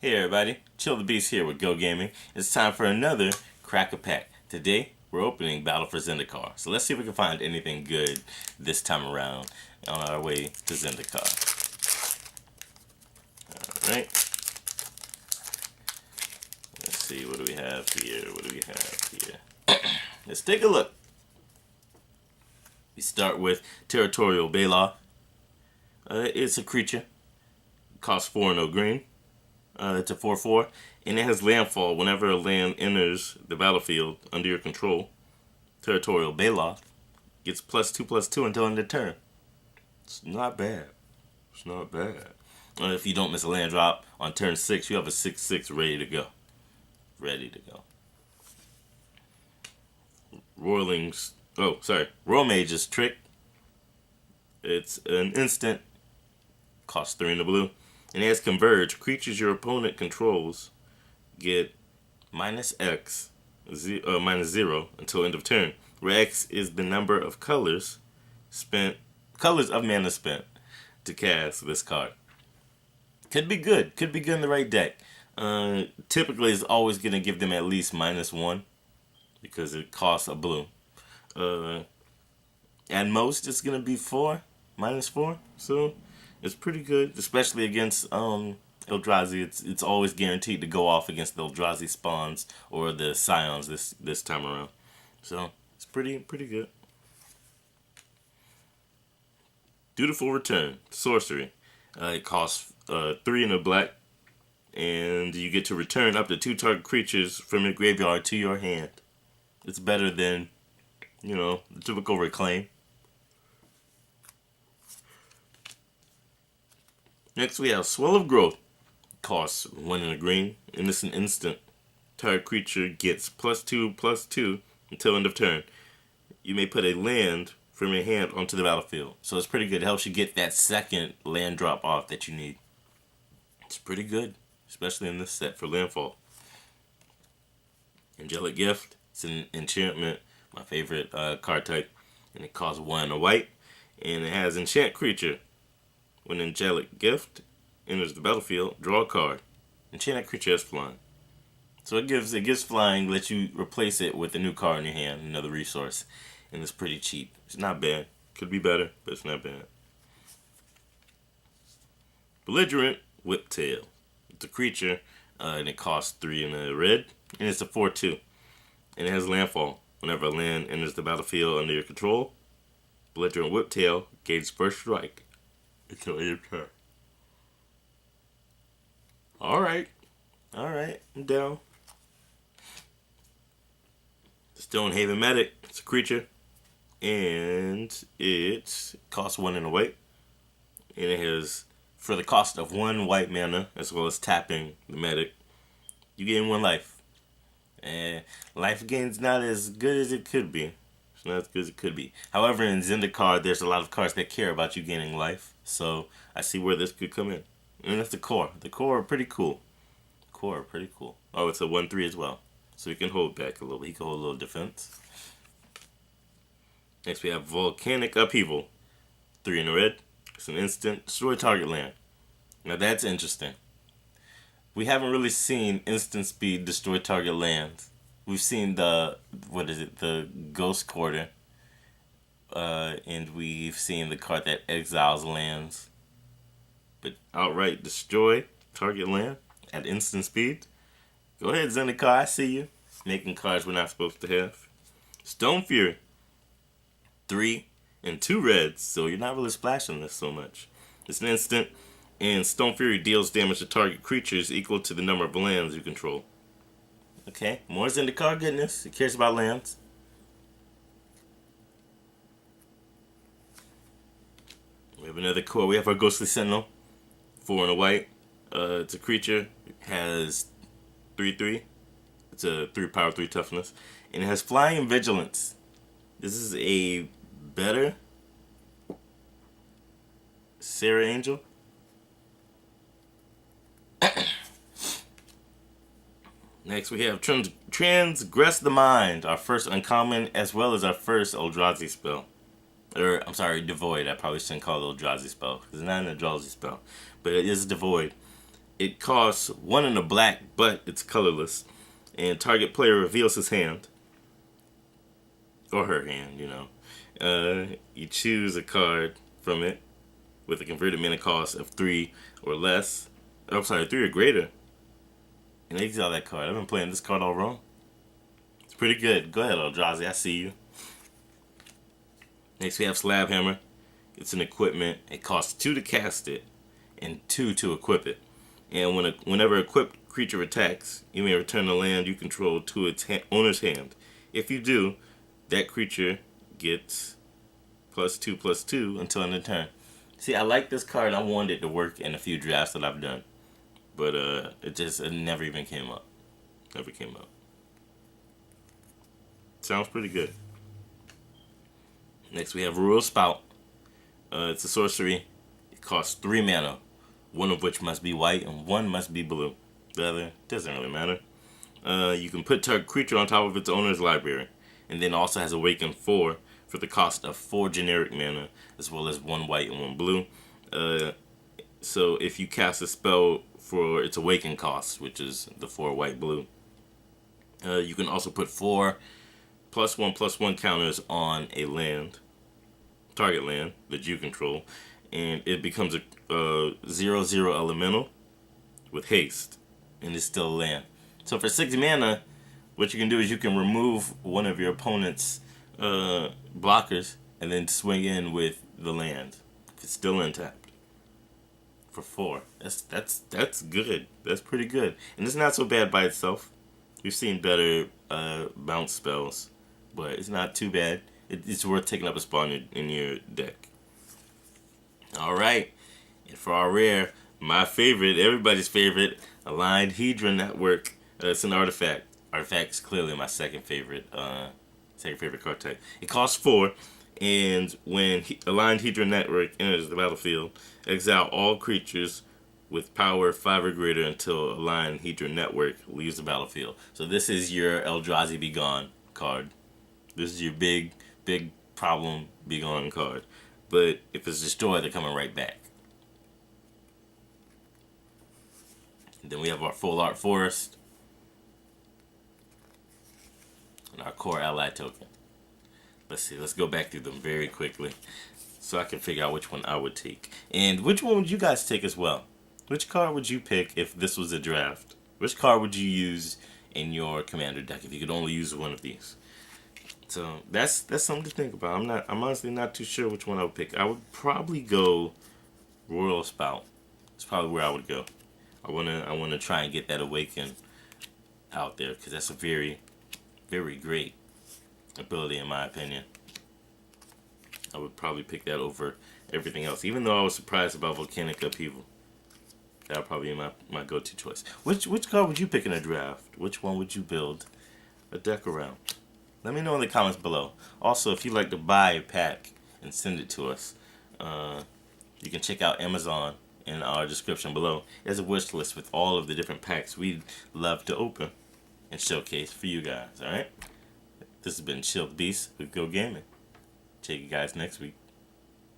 Hey everybody, Chill the Beast here with GoGaming. It's time for another Crack a Pack. Today, we're opening Battle for Zendikar. So let's see if we can find anything good this time around on our way to Zendikar. Alright. Let's see, what do we have here? Let's take a look. We start with Territorial Bailout. It's a creature. Costs 4 and no green. It's a 4/4, and it has landfall whenever a land enters the battlefield under your control. Territorial Bailout gets +2/+2 until end of turn. It's not bad. It's not bad. If you don't miss a land drop on turn 6, you have a 6/6 ready to go. Ready to go. Royal Mage's Trick. It's an instant. Costs 3 in the blue. And it has Converge. Creatures your opponent controls get -X, -0 until end of turn, where X is the number of colors of mana spent to cast this card. Could be good. Could be good in the right deck. Typically, it's always going to give them at least -1 because it costs a blue. At most, it's going to be -4. So it's pretty good, especially against Eldrazi. It's always guaranteed to go off against the Eldrazi spawns or the Scions this time around. So it's pretty good. Dutiful Return, sorcery. It costs 3 in a black, and you get to return up to 2 target creatures from your graveyard to your hand. It's better than, the typical Reclaim. Next we have Swell of Growth. Costs 1 in a green, and it's an instant. Target creature gets +2/+2 until end of turn. You may put a land from your hand onto the battlefield. So it's pretty good. It helps you get that second land drop off that you need. It's pretty good, especially in this set for landfall. Angelic Gift. It's an enchantment, my favorite card type. And it costs 1 and a white. And it has enchant creature. When Angelic Gift enters the battlefield, draw a card. Enchanted creature has flying. So it gives flying, lets you replace it with a new card in your hand, another resource. And it's pretty cheap. It's not bad. Could be better, but it's not bad. Belligerent Whiptail. It's a creature, and it costs 3 in a red, and it's a 4/2. And it has landfall. Whenever a land enters the battlefield under your control, Belligerent Whiptail gains first strike until end of turn. Alright, I'm down. Stonehaven Medic. It's a creature, and it costs 1 in a white. And it has, for the cost of 1 white mana, as well as tapping the medic, you gain 1 life. And life gain's not as good as it could be. It's not as good as it could be. However, in Zendikar, there's a lot of cards that care about you gaining life. So I see where this could come in. And that's the core. The core are pretty cool. Oh, it's a 1/3 as well. So he can hold back a little bit. He can hold a little defense. Next we have Volcanic Upheaval. 3 in a red. It's an instant. Destroy target land. Now that's interesting. We haven't really seen instant speed destroy target lands. We've seen the Ghost Quarter. And we've seen the card that exiles lands. But outright destroy target land at instant speed. Go ahead, Zendikar, I see you. Making cards we're not supposed to have. Stone Fury. 3 and 2 reds, so you're not really splashing this so much. It's an instant, and Stone Fury deals damage to target creatures equal to the number of lands you control. Okay, more Zendikar goodness. He cares about lands. We have another core. We have our Ghostly Sentinel. 4 and a white. It's a creature. It has 3/3. It's a 3 power, 3 toughness. And it has Flying and Vigilance. This is a better Sarah Angel. Next we have Transgress the Mind. Our first uncommon as well as our first Eldrazi spell. Or, I'm sorry, Devoid. I probably shouldn't call it Eldrazi spell, because it's not an Eldrazi spell. But it is Devoid. It costs 1 in the black, but it's colorless. And target player reveals his hand. Or her hand, you know. You choose a card from it with a converted mana cost of 3 or less. I'm sorry, 3 or greater. And exile that card. I've been playing this card all wrong. It's pretty good. Go ahead, Eldrazi. I see you. Next we have Slab Hammer. It's an equipment. It costs 2 to cast it and 2 to equip it. And whenever equipped creature attacks, you may return the land you control to its owner's hand. If you do, that creature gets +2/+2 until end of turn. See, I like this card. I wanted it to work in a few drafts that I've done. But it never even came up. Never came up. Sounds pretty good. Next we have Royal Spout. It's a sorcery. It costs 3 mana. 1 of which must be white and 1 must be blue. The other doesn't really matter. You can put target creature on top of its owner's library. And then also has Awaken 4 for the cost of 4 generic mana, as well as 1 white and 1 blue. So if you cast a spell for its Awaken cost, which is the 4 white blue, you can also put 4 +1/+1 counters on a land, target land that you control, and it becomes a 0/0 elemental with haste, and it's still a land. So for 6 mana, what you can do is you can remove one of your opponent's blockers and then swing in with the land if it's still untapped. For 4, that's good. That's pretty good, and it's not so bad by itself. We've seen better bounce spells, but it's not too bad. It's worth taking up a spot in your deck. All right, and for our rare, my favorite, everybody's favorite, Aligned Hedron Network. It's an artifact. Artifact is clearly my second favorite card type. It costs 4. And when Aligned Hedron Network enters the battlefield, exile all creatures with power 5 or greater until Aligned Hedron Network leaves the battlefield. So this is your Eldrazi Be Gone card. This is your big problem Be Gone card. But if it's destroyed, they're coming right back. And then we have our Full Art Forest and our Core Ally token. Let's see, let's go back through them very quickly so I can figure out which one I would take. And which one would you guys take as well? Which card would you pick if this was a draft? Which card would you use in your commander deck if you could only use one of these? So that's something to think about. I'm honestly not too sure which one I would pick. I would probably go Royal Spout. That's probably where I would go. I wanna try and get that Awaken out there because that's a very, very great ability in my opinion. I would probably pick that over everything else, even though I was surprised about Volcanic Upheaval. That would probably be my go-to choice. Which card would you pick in a draft? Which one would you build a deck around? Let me know in the comments below. Also, if you'd like to buy a pack and send it to us, you can check out Amazon in our description below. There's a wish list with all of the different packs we'd love to open and showcase for you guys. Alright? This has been Chill Beast with GoGaming. Check you guys next week.